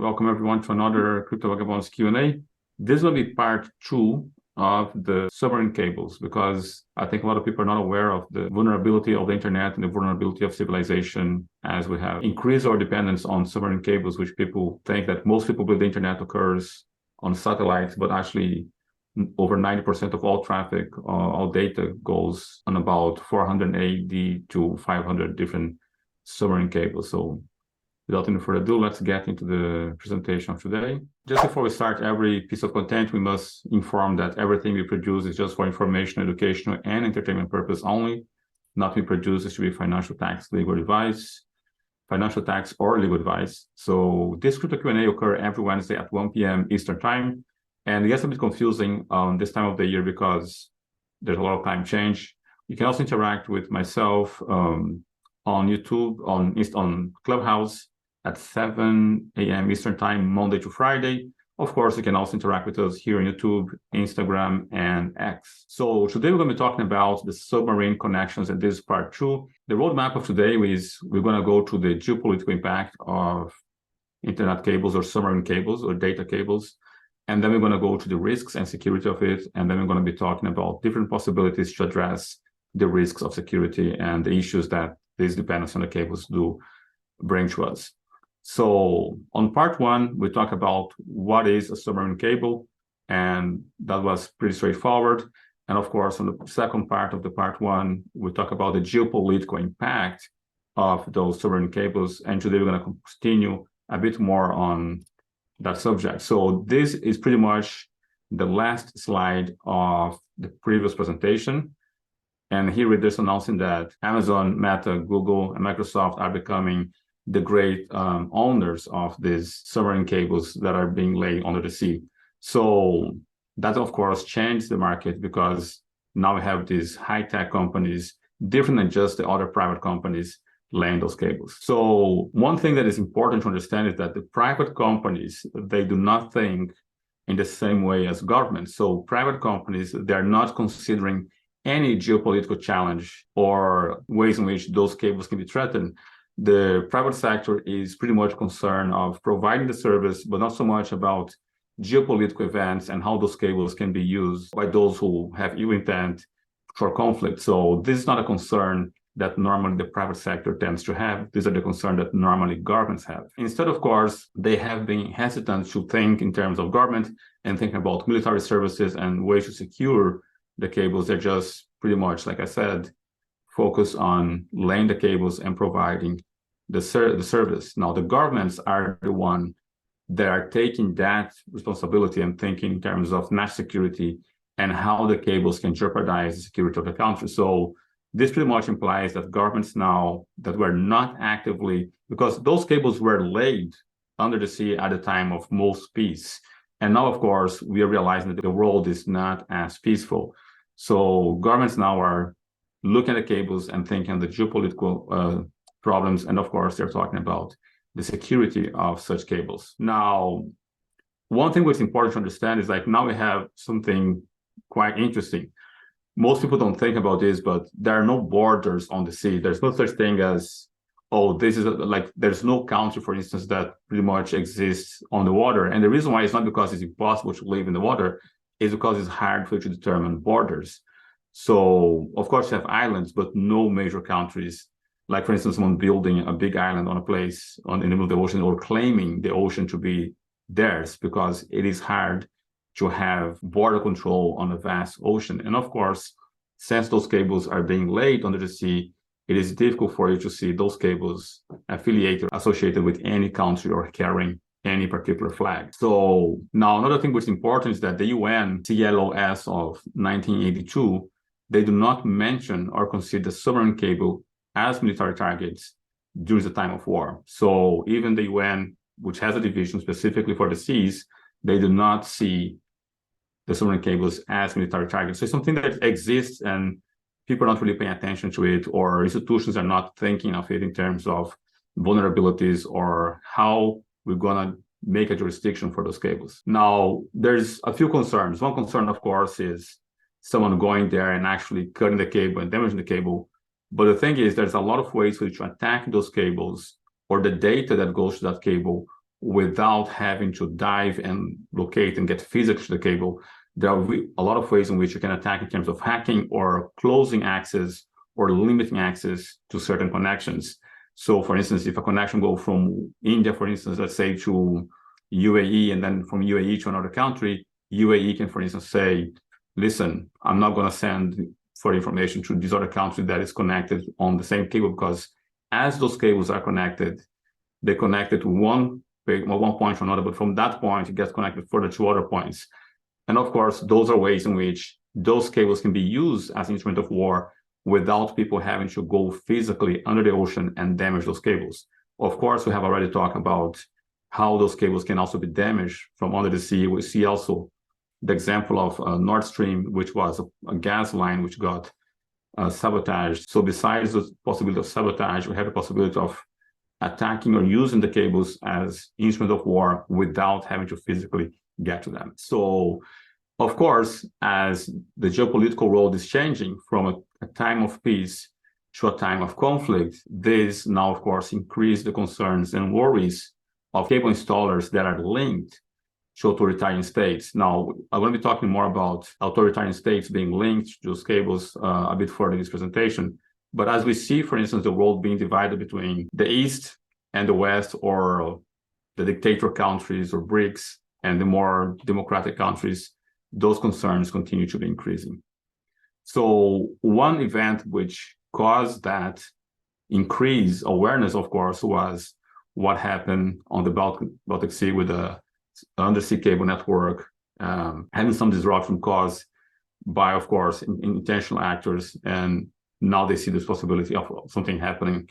Welcome everyone to another Crypto Vagabonds Q&A. This will be part 2 of the submarine cables, because I think a lot of people are not aware of the vulnerability of the internet and the vulnerability of civilization, as we have increased our dependence on submarine cables, which people think that most people believe the internet occurs on satellites, but actually over 90% of all traffic, all data goes on about 480 to 500 different submarine cables. So without any further ado, let's get into the presentation of today. Just before we start every piece of content, we must inform that everything we produce is just for information, educational, and entertainment purpose only. Nothing produced to be financial tax, legal advice, financial tax, or legal advice. So this crypto Q&A occur every Wednesday at 1 p.m. Eastern time. And it gets a bit confusing this time of the year because there's a lot of time change. You can also interact with myself on YouTube, on Clubhouse, at 7 a.m. Eastern time, Monday to Friday. Of course, you can also interact with us here on YouTube, Instagram, and X. So today we're going to be talking about the submarine connections, and this is part 2. The roadmap of today is we're going to go to the geopolitical impact of internet cables or submarine cables or data cables. And then we're going to go to the risks and security of it. And then we're going to be talking about different possibilities to address the risks of security and the issues that this dependence on the cables do bring to us. So on part 1, we talk about what is a submarine cable, and that was pretty straightforward. And of course, on the second part of the part 1, we talk about the geopolitical impact of those submarine cables. And today we're going to continue a bit more on that subject. So this is pretty much the last slide of the previous presentation. And here we're just announcing that Amazon, Meta, Google, and Microsoft are becoming the great owners of these submarine cables that are being laid under the sea. So that, of course, changed the market because now we have these high-tech companies, different than just the other private companies, laying those cables. So one thing that is important to understand is that the private companies, they do not think in the same way as governments. So private companies, they're not considering any geopolitical challenge or ways in which those cables can be threatened. The private sector is pretty much concerned of providing the service, but not so much about geopolitical events and how those cables can be used by those who have ill intent for conflict. So this is not a concern that normally the private sector tends to have. These are the concerns that normally governments have. Instead, of course, they have been hesitant to think in terms of government and think about military services and ways to secure the cables. They're just pretty much, like I said, focus on laying the cables and providing the service. Now, the governments are the one that are taking that responsibility and thinking in terms of national security and how the cables can jeopardize the security of the country. So this pretty much implies that governments now that were not actively, because those cables were laid under the sea at the time of most peace. And now, of course, we are realizing that the world is not as peaceful. So governments now are looking at the cables and thinking of the geopolitical problems. And of course, they're talking about the security of such cables. Now, one thing which is important to understand is like now we have something quite interesting. Most people don't think about this, but there are no borders on the sea. There's no such thing as, oh, this is like, there's no country, for instance, that pretty much exists on the water. And the reason why it's not because it's impossible to live in the water, is because it's hard for you to determine borders. So, of course, you have islands, but no major countries. Like, for instance, someone building a big island on a place in the middle of the ocean or claiming the ocean to be theirs, because it is hard to have border control on a vast ocean. And of course, since those cables are being laid under the sea, it is difficult for you to see those cables affiliated, associated with any country or carrying any particular flag. So now another thing which is important is that the UNCLOS of 1982, they do not mention or consider submarine cable as military targets during the time of war. So even the UN, which has a division specifically for the seas, they do not see the submarine cables as military targets. So it's something that exists and people are not really paying attention to it, or institutions are not thinking of it in terms of vulnerabilities or how we're going to make a jurisdiction for those cables. Now, there's a few concerns. One concern, of course, is someone going there and actually cutting the cable and damaging the cable. But the thing is, there's a lot of ways for you to attack those cables or the data that goes to that cable without having to dive and locate and get physics to the cable. There are a lot of ways in which you can attack in terms of hacking or closing access or limiting access to certain connections. So for instance, if a connection goes from India, for instance, let's say to UAE, and then from UAE to another country, UAE can, for instance, say, listen, I'm not going to send for information to this other country that is connected on the same cable, because as those cables are connected, they connected to one point to another, but from that point, it gets connected further to other points. And of course, those are ways in which those cables can be used as an instrument of war without people having to go physically under the ocean and damage those cables. Of course, we have already talked about how those cables can also be damaged from under the sea. We see also the example of Nord Stream, which was a gas line which got sabotaged. So besides the possibility of sabotage, we have the possibility of attacking or using the cables as instrument of war without having to physically get to them. So, of course, as the geopolitical world is changing from a time of peace to a time of conflict, this now, of course, increase the concerns and worries of cable installers that are linked to authoritarian states. Now, I'm going to be talking more about authoritarian states being linked to those cables a bit further in this presentation. But as we see, for instance, the world being divided between the East and the West, or the dictator countries or BRICS and the more democratic countries, those concerns continue to be increasing. So one event which caused that increased awareness, of course, was what happened on the Baltic Sea with the undersea cable network, having some disruption caused by, of course, intentional actors. And now they see this possibility of something happening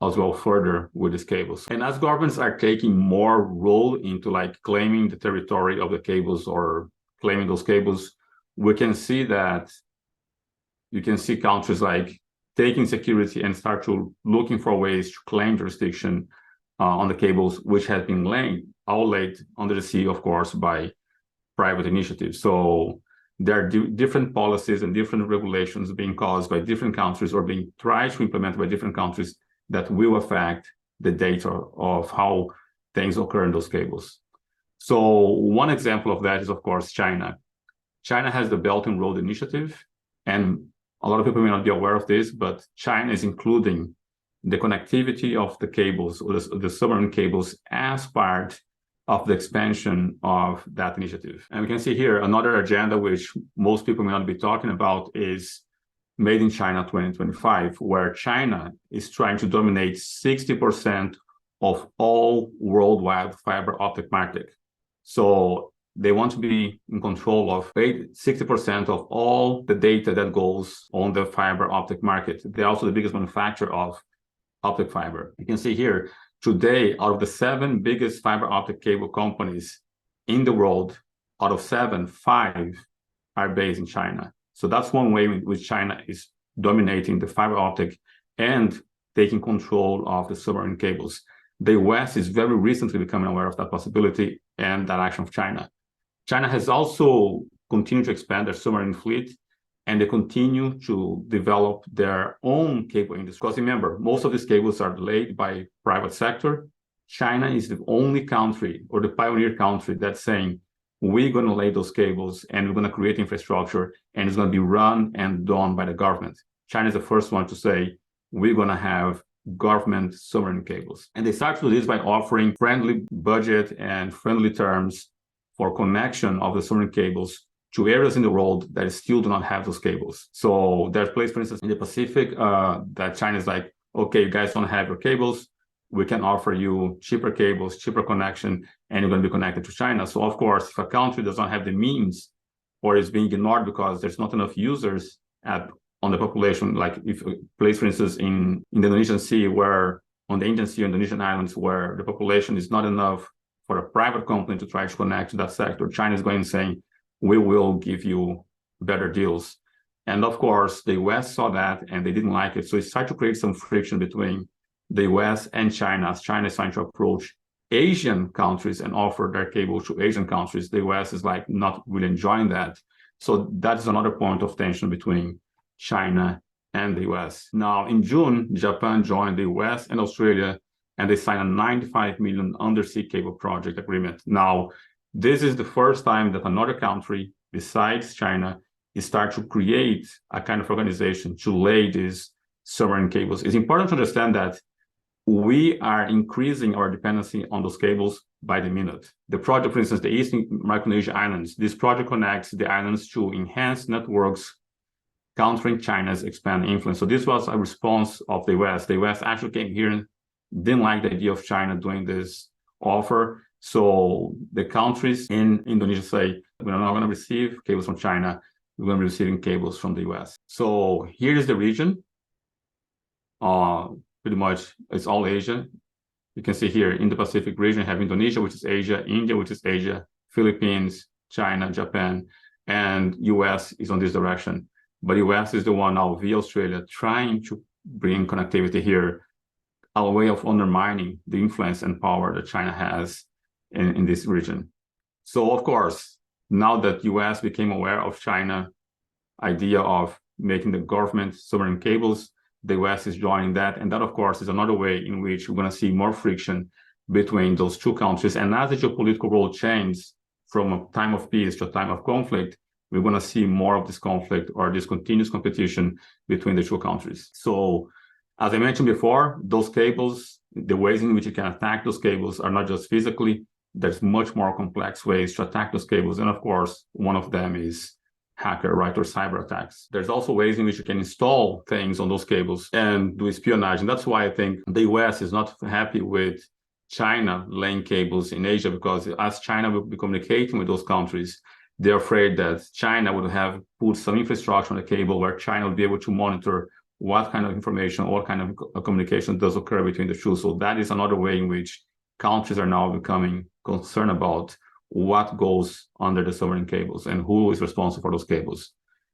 as well further with these cables. And as governments are taking more role into like claiming the territory of the cables or claiming those cables, we can see that you can see countries like taking security and start to looking for ways to claim jurisdiction on the cables, which has been laid under the sea, of course, by private initiatives. So there are different policies and different regulations being caused by different countries or being tried to implement by different countries that will affect the data of how things occur in those cables. So one example of that is, of course, China. China has the Belt and Road Initiative, and a lot of people may not be aware of this, but China is including the connectivity of the cables, or the submarine cables, as part of the expansion of that initiative. And we can see here another agenda which most people may not be talking about is Made in China 2025, where China is trying to dominate 60% of all worldwide fiber optic market. So they want to be in control of 60% of all the data that goes on the fiber optic market. They're also the biggest manufacturer of optic fiber. You can see here, today, out of the 7 biggest fiber optic cable companies in the world, out of 7, 5 are based in China. So that's one way in which China is dominating the fiber optic and taking control of the submarine cables. The US is very recently becoming aware of that possibility and that action of China. China has also continued to expand their submarine fleet, and they continue to develop their own cable industry. Because remember, most of these cables are laid by private sector. China is the only country or the pioneer country that's saying, we're going to lay those cables and we're going to create infrastructure and it's going to be run and done by the government. China is the first one to say, we're going to have government submarine cables. And they start to do this by offering friendly budget and friendly terms for connection of the submarine cables to areas in the world that still do not have those cables. So there's places, for instance, in the Pacific that China is like, okay, you guys don't have your cables, we can offer you cheaper cables, cheaper connection, and you're going to be connected to China. So of course, if a country does not have the means or is being ignored because there's not enough users on the population, like if a place, for instance, in the Indonesian Sea, where on the Indian Sea, Indonesian islands, where the population is not enough for a private company to try to connect to that sector, China is going and saying, we will give you better deals. And of course, the US saw that and they didn't like it. So it started to create some friction between the US and China, as China is trying to approach Asian countries and offer their cable to Asian countries. The US is like not really enjoying that. So that's another point of tension between China and the US. Now, in June, Japan joined the US and Australia and they signed a 95 million undersea cable project agreement. Now, this is the first time that another country besides China is start to create a kind of organization to lay these submarine cables. It's important to understand that we are increasing our dependency on those cables by the minute. The project, for instance, the Eastern Micronesia Islands, this project connects the islands to enhance networks countering China's expanding influence. So this was a response of the US. The US actually came here and didn't like the idea of China doing this offer. So the countries in Indonesia say, we're not going to receive cables from China. We're going to be receiving cables from the US. So here is the region. Pretty much it's all Asia. You can see here in the Pacific region, you have Indonesia, which is Asia, India, which is Asia, Philippines, China, Japan, and US is on this direction. But US is the one now via Australia trying to bring connectivity here, a way of undermining the influence and power that China has in this region. So of course, now that US became aware of China idea of making the government submarine cables, the US is joining that. And that, of course, is another way in which we're going to see more friction between those two countries. And as the geopolitical role changes from a time of peace to a time of conflict, we're going to see more of this conflict or this continuous competition between the two countries. So as I mentioned before, those cables, the ways in which you can attack those cables are not just physically, there's much more complex ways to attack those cables. And of course, one of them is hacker, right, or cyber attacks. There's also ways in which you can install things on those cables and do espionage. And that's why I think the US is not happy with China laying cables in Asia, because as China will be communicating with those countries, they're afraid that China would have put some infrastructure on the cable where China will be able to monitor what kind of information, what kind of communication does occur between the two. So that is another way in which countries are now becoming concerned about what goes under the submarine cables and who is responsible for those cables.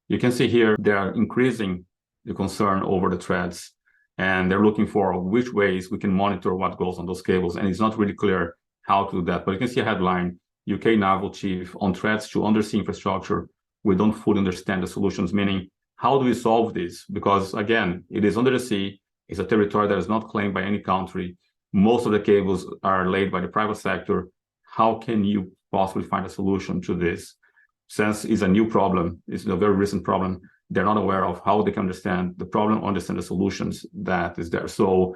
You can see here, they are increasing the concern over the threats, and they're looking for which ways we can monitor what goes on those cables. And it's not really clear how to do that. But you can see a headline, UK Naval Chief on threats to undersea infrastructure. We don't fully understand the solutions, meaning how do we solve this? Because again, it is under the sea. It's a territory that is not claimed by any country. Most of the cables are laid by the private sector. How can you possibly find a solution to this? Since it's a new problem, it's a very recent problem, they're not aware of how they can understand the problem, understand the solutions that is there. So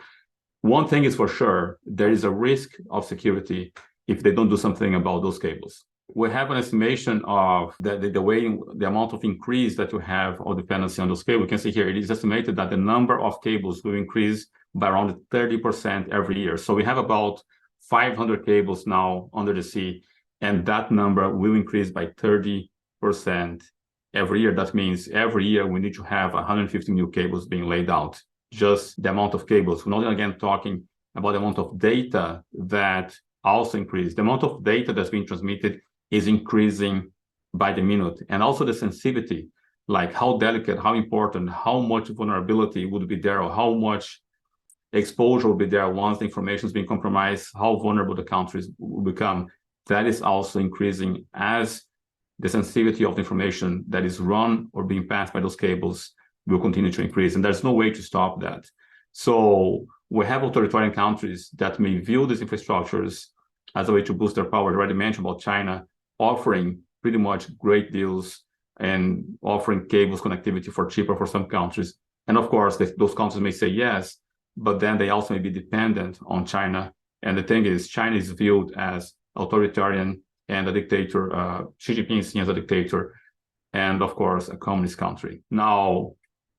one thing is for sure, there is a risk of security if they don't do something about those cables. We have an estimation of the amount of increase that you have of dependency on those cables. You can see here, it is estimated that the number of cables will increase by around 30% every year. So we have about 500 cables now under the sea, and that number will increase by 30% every year. That means every year we need to have 150 new cables being laid out. Just the amount of cables. We're not again talking about the amount of data that also increased. The amount of data that's being transmitted is increasing by the minute. And also the sensitivity, like how delicate, how important, how much vulnerability would be there, or how much exposure will be there once the information is being compromised, how vulnerable the countries will become. That is also increasing as the sensitivity of the information that is run or being passed by those cables will continue to increase. And there's no way to stop that. So we have authoritarian countries that may view these infrastructures as a way to boost their power. I already mentioned about China offering pretty much great deals and offering cables connectivity for cheaper for some countries. And of course, those countries may say yes, but then they also may be dependent on China. And the thing is, China is viewed as authoritarian and a dictator. Xi Jinping is seen as a dictator, and of course, a communist country. Now,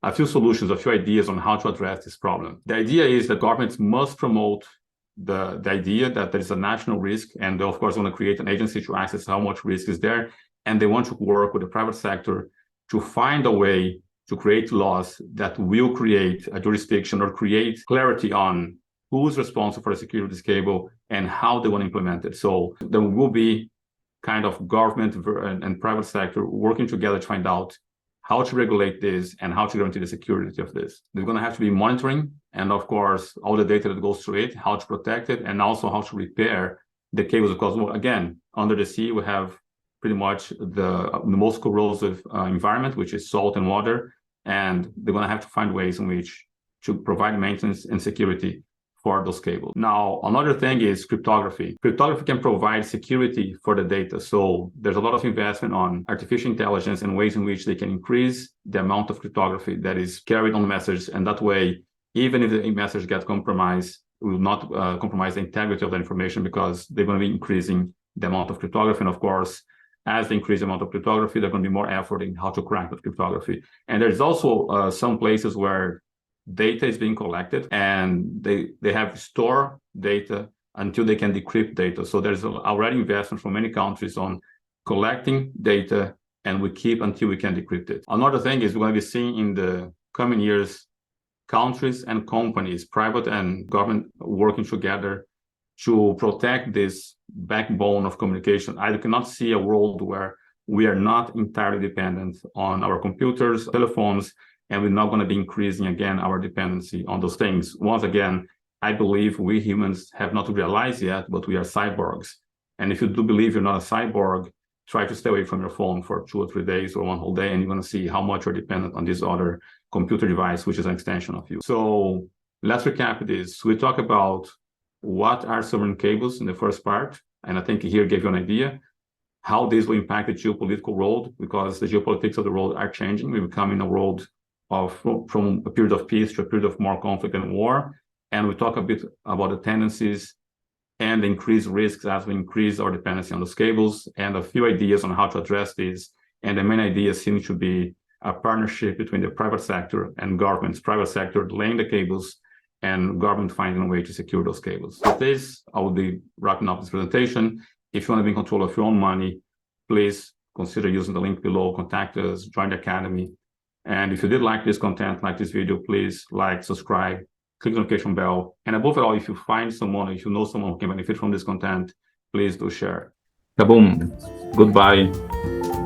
a few solutions, a few ideas on how to address this problem. The idea is that governments must promote the idea that there is a national risk, and they, of course, want to create an agency to access how much risk is there, and they want to work with the private sector to find a way to create laws that will create a jurisdiction or create clarity on who is responsible for the security of this cable and how they want to implement it. So there will be kind of government and private sector working together to find out how to regulate this and how to guarantee the security of this. There's going to have to be monitoring, and of course, all the data that goes through it, how to protect it, and also how to repair the cables. Because again, under the sea, we have pretty much the most corrosive environment, which is salt and water. And they're going to have to find ways in which to provide maintenance and security for those cables. Now, another thing is cryptography. Cryptography can provide security for the data. So there's a lot of investment on artificial intelligence and ways in which they can increase the amount of cryptography that is carried on the message. And that way, even if the message gets compromised, it will not compromise the integrity of the information because they're going to be increasing the amount of cryptography. And of course, as they increase the amount of cryptography, there's going to be more effort in how to crack that cryptography. And there's also some places where data is being collected and they have store data until they can decrypt data. So there's already investment from many countries on collecting data, and we keep until we can decrypt it. Another thing is we're going to be seeing in the coming years, countries and companies, private and government, working together to protect this backbone of communication. I cannot see a world where we are not entirely dependent on our computers, telephones, and we're not going to be increasing again our dependency on those things. Once again, I believe we humans have not realized yet, but we are cyborgs. And if you do believe you're not a cyborg, try to stay away from your phone for 2 or 3 days or one whole day, and you're going to see how much you're dependent on this other computer device, which is an extension of you. So let's recap this. We talk about what are submarine cables in the first part, and I think here gave you an idea how this will impact the geopolitical world, because the geopolitics of the world are changing. We're becoming a world of from a period of peace to a period of more conflict and war. And we talk a bit about the tendencies and the increased risks as we increase our dependency on those cables, and a few ideas on how to address these. And the main idea seems to be a partnership between the private sector and governments, private sector laying the cables and government finding a way to secure those cables. With this, I will be wrapping up this presentation. If you want to be in control of your own money, please consider using the link below, contact us, join the Academy. And if you did like this content, like this video, please like, subscribe, click the notification bell. And above all, if you find someone, if you know someone who can benefit from this content, please do share. Kaboom. Goodbye.